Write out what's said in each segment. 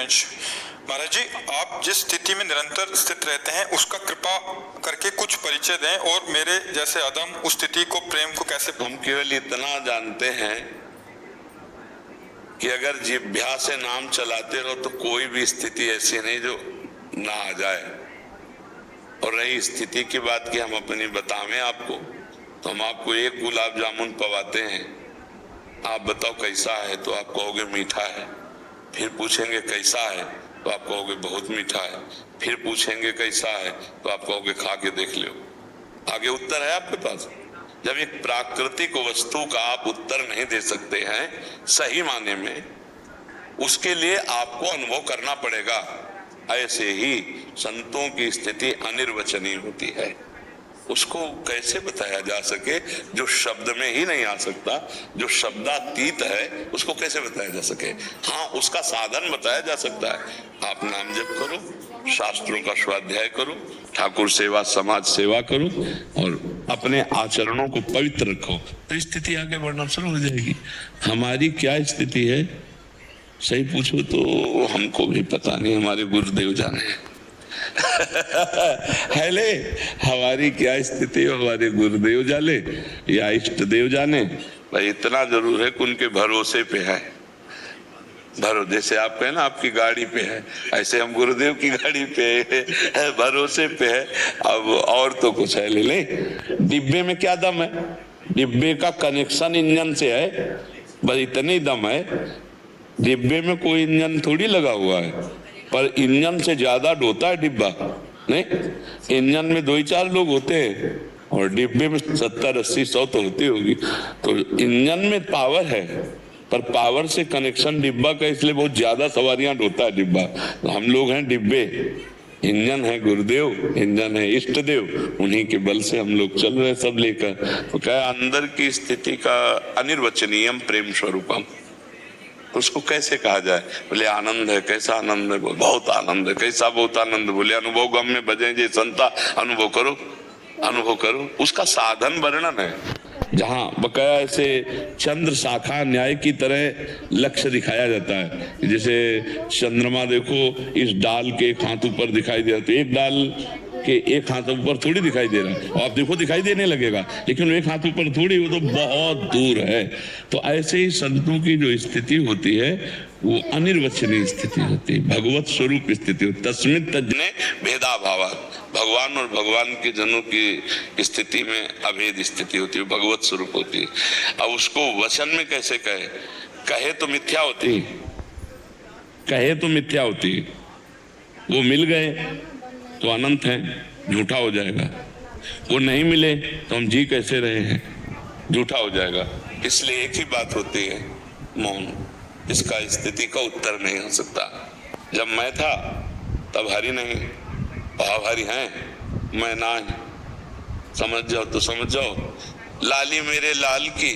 हरिवंश। महाराज जी, आप जिस स्थिति में निरंतर स्थित रहते हैं उसका कृपा करके कुछ परिचय दें, और मेरे जैसे अदम उस स्थिति को, प्रेम को कैसे। हम केवल इतना जानते हैं कि अगर जिह्वा से नाम चलाते रहो तो कोई भी स्थिति ऐसी नहीं जो ना आ जाए। और रही स्थिति की बात की हम अपनी बतावें आपको, तो हम आपको एक गुलाब जामुन पवाते हैं, आप बताओ कैसा है, तो आप कहोगे मीठा है। फिर पूछेंगे कैसा है, तो आप कहोगे बहुत मीठा है। फिर पूछेंगे कैसा है, तो आप कहोगे खा के देख लो। आगे उत्तर है आपके पास। जब एक प्राकृतिक वस्तु का आप उत्तर नहीं दे सकते हैं सही माने में, उसके लिए आपको अनुभव करना पड़ेगा। ऐसे ही संतों की स्थिति अनिर्वचनीय होती है। उसको कैसे बताया जा सके जो शब्द में ही नहीं आ सकता, जो शब्दातीत है, उसको कैसे बताया जा सके। हाँ, उसका साधन बताया जा सकता है। आप नाम जप करो, शास्त्रों का स्वाध्याय करो, ठाकुर सेवा, समाज सेवा करो और अपने आचरणों को पवित्र रखो, तो स्थिति आगे बढ़ना शुरू हो जाएगी। हमारी क्या स्थिति है सही पूछो तो हमको भी पता नहीं, हमारे गुरुदेव जाने है ले हमारी क्या स्थिति है, हमारे गुरुदेव जाने या इष्ट देव जाने। भाई इतना जरूर है कि उनके भरोसे पे है। जैसे आप कहे ना आपकी गाड़ी पे है, ऐसे हम गुरुदेव की गाड़ी पे है, भरोसे पे है। अब और तो कुछ है ले डिब्बे में क्या दम है, डिब्बे का कनेक्शन इंजन से है, बस इतने ही दम है। डिब्बे में कोई इंजन थोड़ी लगा हुआ है, पर इंजन से ज्यादा ढोता है डिब्बा। नहीं, इंजन में 2-4 लोग होते हैं और डिब्बे में 70, 80, 100 तो होती होगी। तो इंजन में पावर है, पर पावर से कनेक्शन डिब्बा का, इसलिए बहुत ज्यादा सवारियां ढोता है डिब्बा। तो हम लोग हैं डिब्बे, इंजन है गुरुदेव, इंजन है इष्ट देव, उन्हीं के बल से हम लोग चल रहे सब लेकर। तो क्या अंदर की स्थिति का अनिर्वचनीयम प्रेम स्वरूपम, उसको कैसे कहा जाए। बोले आनंद है। कैसा आनंद है? बहुत आनंद है। कैसा बहुत आनंद? बोले अनुभव गम में बजे जे संता, अनुभव करो, अनुभव करो। उसका साधन वर्णन है, जहां बकाया ऐसे चंद्र शाखा न्याय की तरह लक्ष्य दिखाया जाता है। जैसे चंद्रमा देखो, इस डाल के एक हाथ ऊपर दिखाई दे रहा, तो एक डाल के एक हाथ ऊपर थोड़ी दिखाई दे रहा है, आप देखो दिखाई देने लगेगा, लेकिन एक हाथ ऊपर थोड़ी, वो तो बहुत दूर है। तो ऐसे ही संतों की जो स्थिति होती है वो अनिर्वचनीय स्थिति होती है, भगवत स्वरूप स्थिति होती है। तस्मिन् तज्जने भेदा भावा, भगवान और भगवान के जनों की स्थिति में अभेद स्थिति होती है, भगवत स्वरूप होती है। अब उसको वचन में कैसे कहे तो मिथ्या होती, कहे तो मिथ्या होती। वो मिल गए तो अनंत है, झूठा हो जाएगा। वो नहीं मिले तो हम जी कैसे रहे हैं, झूठा हो जाएगा। इसलिए एक ही बात होती है, मौन। इसका स्थिति का उत्तर नहीं हो सकता। जब मैं था तब हरि नहीं, भाव हरि हैं, मैं ना है। समझ जाओ तो समझ जाओ। लाली मेरे लाल की,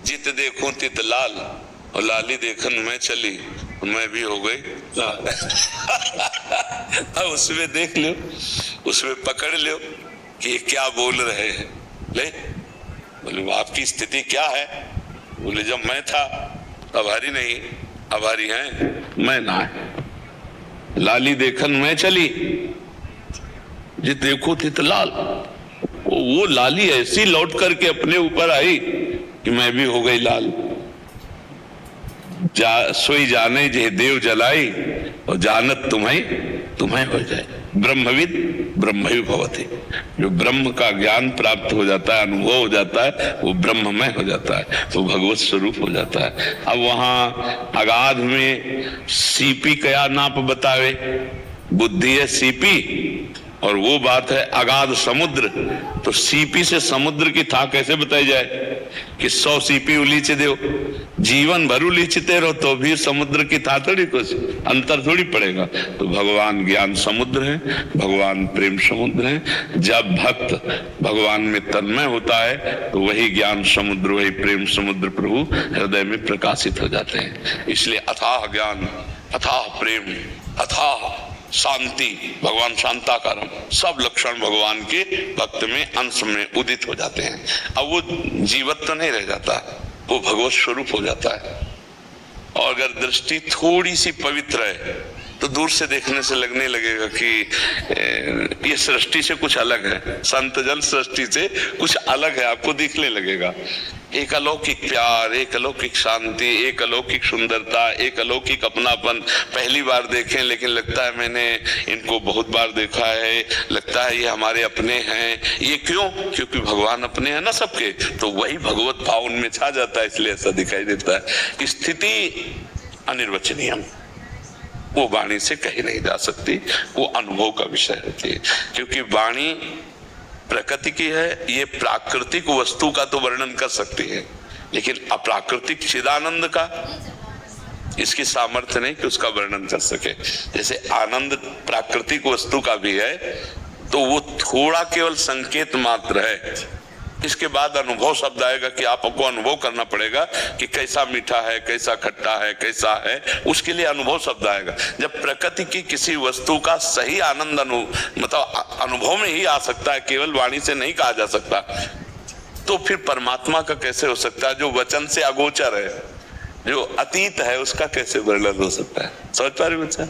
जित देखूं तित लाल, और लाली देखन मैं चली, मैं भी हो गई लाल। अब उसमें देख लो, उसमें पकड़ लो कि ये क्या बोल रहे हैं। ले बोले आपकी स्थिति क्या है? बोले जब मैं था अब हरि नहीं, अब हरि हैं, मैं ना है। लाली देखन मैं चली, जित देखो तित लाल। वो लाली ऐसी लौट करके अपने ऊपर आई कि मैं भी हो गई लाल। सोई जाने जे देव जलाई, और जानत तुम्हें हो जाए। ब्रह्मविद ब्रह्मवि भवति, जो ब्रह्म का ज्ञान प्राप्त हो जाता है, अनुभव हो जाता है, वो ब्रह्ममय हो जाता है, वो भगवत स्वरूप हो जाता है। अब वहां अगाध में सीपी क्या नाप बतावे, बुद्धि है सीपी, और वो बात है अगाध समुद्र। तो सीपी से समुद्र की था कैसे बताई जाए कि 100 सीपी उलीचे दो, जीवन भर उलीचते रहो तो भी समुद्र की था थोड़ी, कुछ अंतर थोड़ी पड़ेगा। तो भगवान ज्ञान समुद्र है, भगवान प्रेम समुद्र है। जब भक्त भगवान में तन्मय होता है तो वही ज्ञान समुद्र, वही प्रेम समुद्र प्रभु हृदय में प्रकाशित हो जाते हैं। इसलिए अथाह ज्ञान, अथाह प्रेम, अथाह शांति, भगवान शांताकारम, सब लक्षण भगवान के भक्त में अंश में उदित हो जाते हैं। अब वो जीवत तो नहीं रह जाता, वो भगवत स्वरूप हो जाता है। और अगर दृष्टि थोड़ी सी पवित्र है तो दूर से देखने से लगने लगेगा कि ये सृष्टि से कुछ अलग है, संत जन सृष्टि से कुछ अलग है, आपको दिखने लगेगा। एक अलौकिक प्यार, एक अलौकिक शांति, एक अलौकिक सुंदरता, एक अलौकिक अपनापन। पहली बार देखें लेकिन लगता है मैंने इनको बहुत बार देखा है, लगता है ये हमारे अपने हैं। ये क्यों? क्योंकि भगवान अपने हैं ना सबके, तो वही भगवत भाव उनमें छा जाता है, इसलिए ऐसा दिखाई देता है। स्थिति अनिर्वचनीय, वो वाणी से कही नहीं जा सकती, वो अनुभव का विषय होती है। क्योंकि वाणी प्रकृति की है, ये प्राकृतिक वस्तु का तो वर्णन कर सकती है, लेकिन अप्राकृतिक चिदानंद का इसकी सामर्थ्य नहीं कि उसका वर्णन कर सके। जैसे आनंद प्राकृतिक वस्तु का भी है, तो वो थोड़ा केवल संकेत मात्र है। इसके बाद अनुभव शब्द आएगा कि आपको अनुभव करना पड़ेगा कि कैसा मीठा है, कैसा खट्टा है, कैसा है, उसके लिए अनुभव शब्द आएगा। जब प्रकृति की किसी वस्तु का सही आनंद मतलब अनुभव में ही आ सकता है, केवल वाणी से नहीं कहा जा सकता, तो फिर परमात्मा का कैसे हो सकता है? जो वचन से अगोचर है, जो अतीत है, उसका कैसे वर्णन हो सकता है? समझ पा रहे बच्चा?